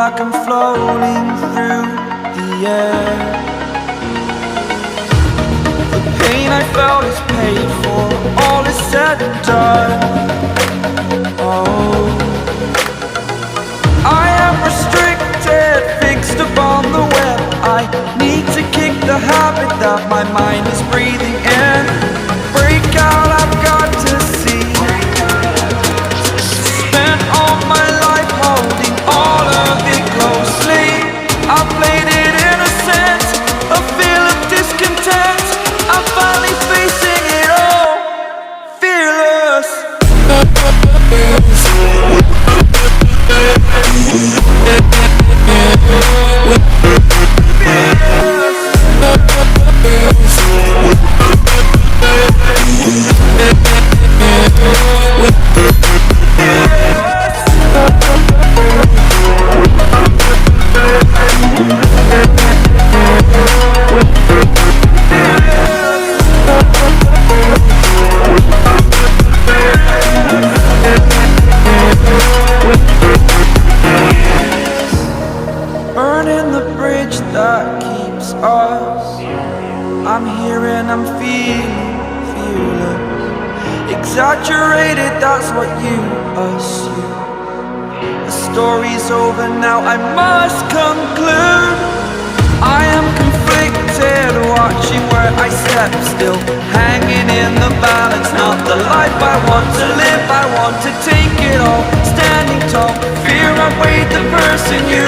like I'm floating through the air. The pain I felt is paid for, all is said and done. Oh, I am restricted, fixed upon the web. I need to kick the habit that my mind is breathing in. Break out, I've got to see. Spent all my life holding all of it closely. I played it innocent, a feel of discontent. I'm finally facing it all, fearless. Burning the bridge that keeps us. I'm here and I'm feeling fearless. Exaggerated, that's what you assume. The story's over now, I must conclude. I am conflicted, watching where I step still, hanging in the balance. Not the life I want to live, I want to take it all. Standing tall, fear I weighed the person you